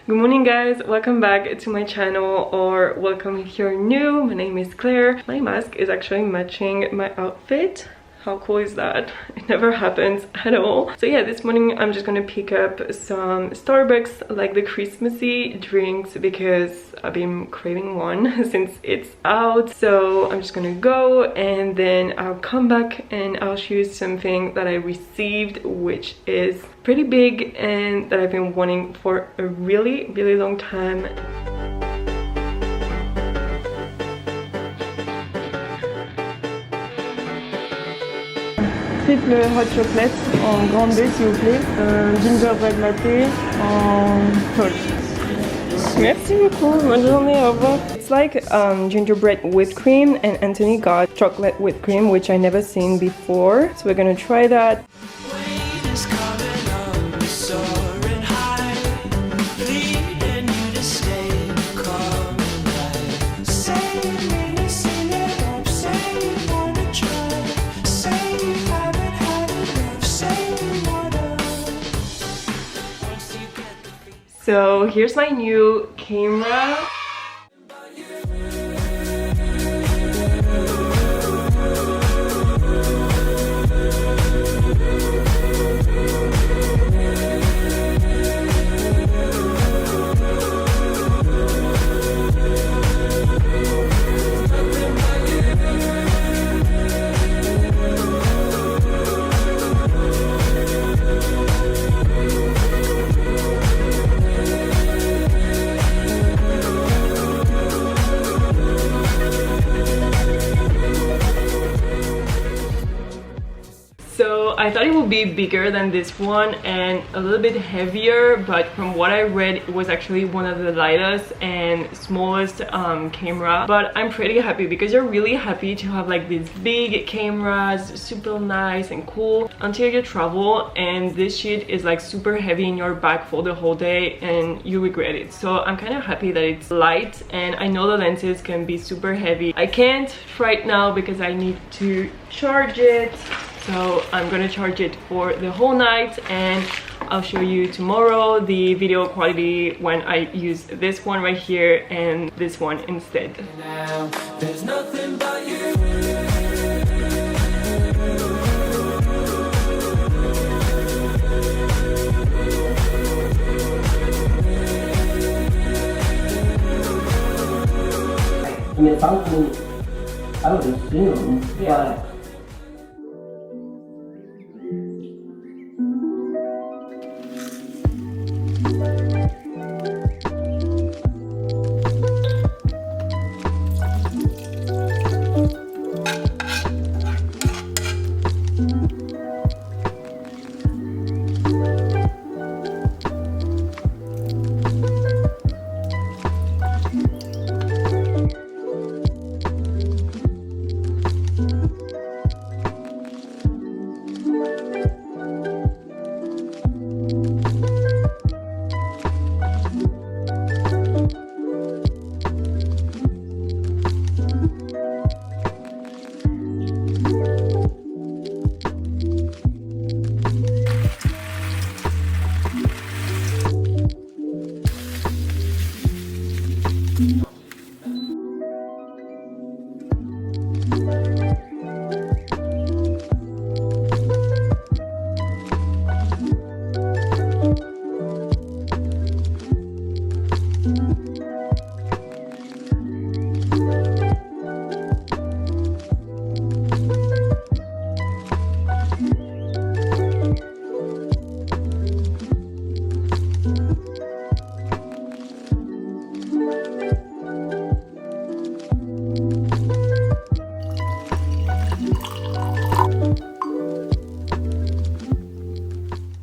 Good morning guys, welcome back to my channel, or welcome if you're new. My name is Claire. My mask is actually matching my outfit. How cool is that? It never happens at all. So yeah, this morning I'm just gonna pick up some Starbucks, like the Christmassy drinks, because I've been craving one since it's out. So I'm just gonna go and then I'll come back and I'll show you something that I received, which is pretty big and that I've been wanting for a really long time. Triple hot chocolate en grande baie s'il vous plaît, gingerbread latte en tall. Merci beaucoup, bonne journée, au revoir. It's like gingerbread whipped cream, and Anthony got chocolate whipped cream, which I never seen before. So we're gonna try that. So here's my new camera. I thought it would be bigger than this one and a little bit heavier, but from what I read it was actually one of the lightest and smallest camera. But I'm pretty happy because you're really happy to have like these big cameras, super nice and cool until you travel, and this shit is like super heavy in your bag for the whole day and you regret it. So I'm kind of happy that it's light, and I know the lenses can be super heavy. I can't right now because I need to charge it. So I'm gonna charge it for the whole night, and I'll show you tomorrow the video quality when I use this one right here and this one instead. Now, there's nothing but you.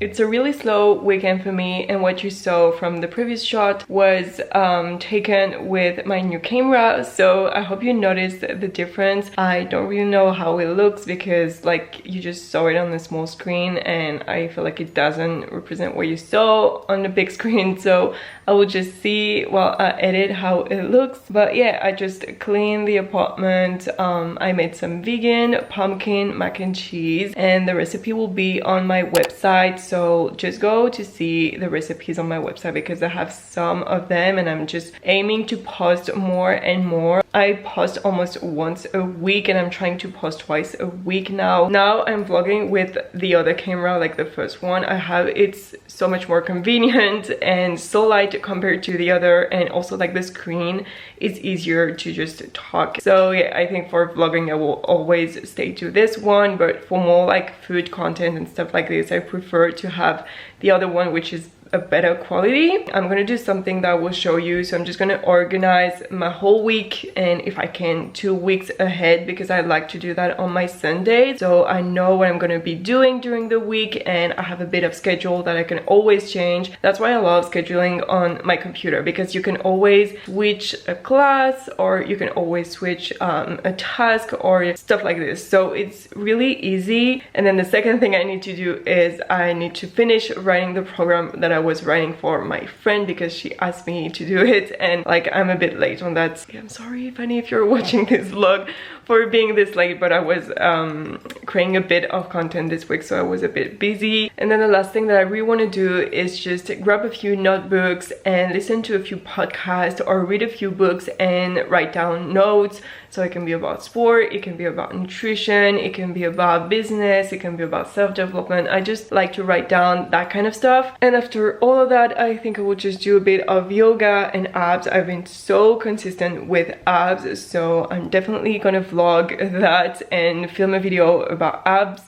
It's a really slow weekend for me, and what you saw from the previous shot was taken with my new camera, so I hope you noticed the difference. I don't really know how it looks because like you just saw it on the small screen and I feel like it doesn't represent what you saw on the big screen, so I will just see while I edit how it looks. But yeah, I just cleaned the apartment. I made some vegan pumpkin mac and cheese, and the recipe will be on my website, so just go to see the recipes on my website because I have some of them and I'm just aiming to post more and more. I post almost once a week and I'm trying to post twice a week now. Now I'm vlogging with the other camera, like the first one I have. It's so much more convenient and so light compared to the other, and also like the screen is easier to just talk. So yeah, I think for vlogging I will always stay to this one, but for more like food content and stuff like this I prefer to have the other one, which is a better quality. I'm gonna do something that will show you. So I'm just gonna organize my whole week, and if I can 2 weeks ahead, because I like to do that on my Sunday, so I know what I'm gonna be doing during the week and I have a bit of schedule that I can always change. That's why I love scheduling on my computer, because you can always switch a class or you can always switch a task or stuff like this. So it's really easy. And then the second thing I need to do is I need to finish writing the program that I was writing for my friend, because she asked me to do it, and like I'm a bit late on that. I'm sorry, Fanny, if you're watching this vlog for being this late, but I was creating a bit of content this week, so I was a bit busy. And then the last thing that I really want to do is just grab a few notebooks and listen to a few podcasts or read a few books and write down notes. So it can be about sport, it can be about nutrition, it can be about business, it can be about self-development. I just like to write down that kind of stuff. And after all of that, I think I will just do a bit of yoga and abs. I've been so consistent with abs, so I'm definitely gonna vlog that and film a video about abs.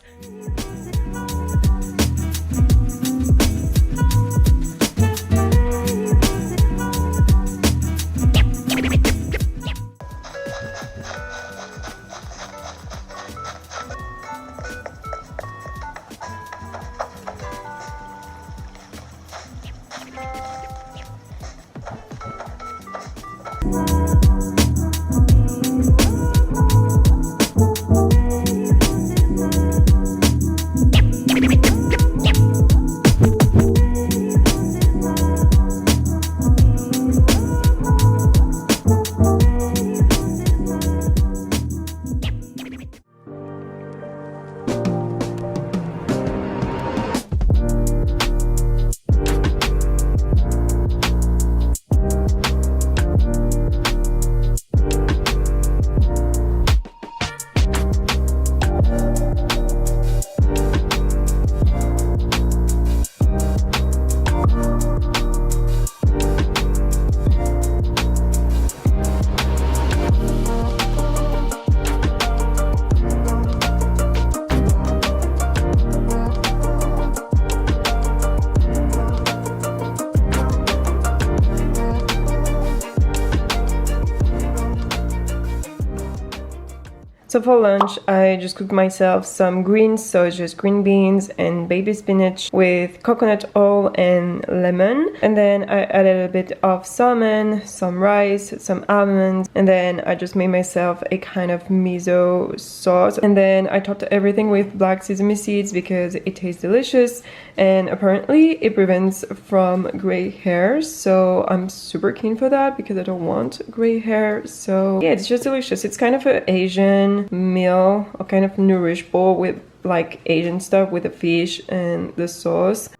So for lunch, I just cooked myself some greens, so it's just green beans and baby spinach with coconut oil and lemon. And then I added a bit of salmon, some rice, some almonds, and then I just made myself a kind of miso sauce. And then I topped everything with black sesame seeds because it tastes delicious, and apparently it prevents from gray hairs. So I'm super keen for that because I don't want gray hair. So yeah, it's just delicious. It's kind of an Asian meal, a kind of nourish bowl with like Asian stuff with the fish and the sauce.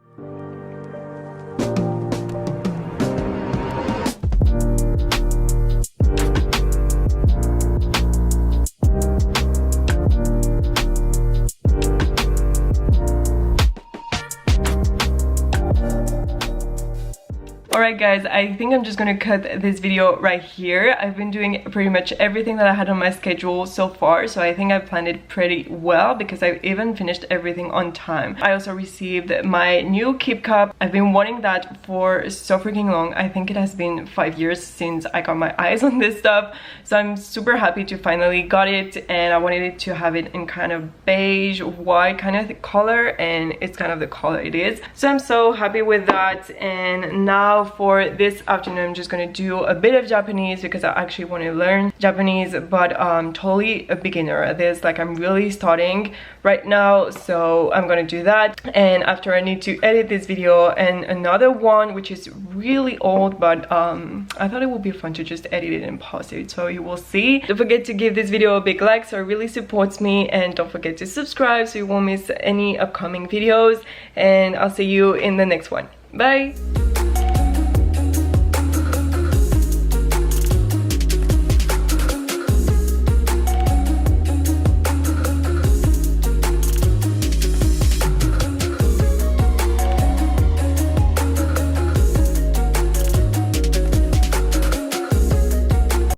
Alright guys, I think I'm just gonna cut this video right here. I've been doing pretty much everything that I had on my schedule so far, so I think I planned it pretty well because I've even finished everything on time. I also received my new Keep Cup. I've been wanting that for so freaking long. I think it has been 5 years since I got my eyes on this stuff, so I'm super happy to finally got it, and I wanted it to have it in kind of beige, white kind of color, and it's kind of the color it is. So I'm so happy with that. And now for for this afternoon, I'm just gonna do a bit of Japanese because I actually want to learn Japanese, but totally a beginner at this. Like, I'm really starting right now, so I'm gonna do that. And after, I need to edit this video and another one which is really old, but I thought it would be fun to just edit it and post it, so you will see. Don't forget to give this video a big like, so it really supports me, and don't forget to subscribe so you won't miss any upcoming videos, and I'll see you in the next one. Bye.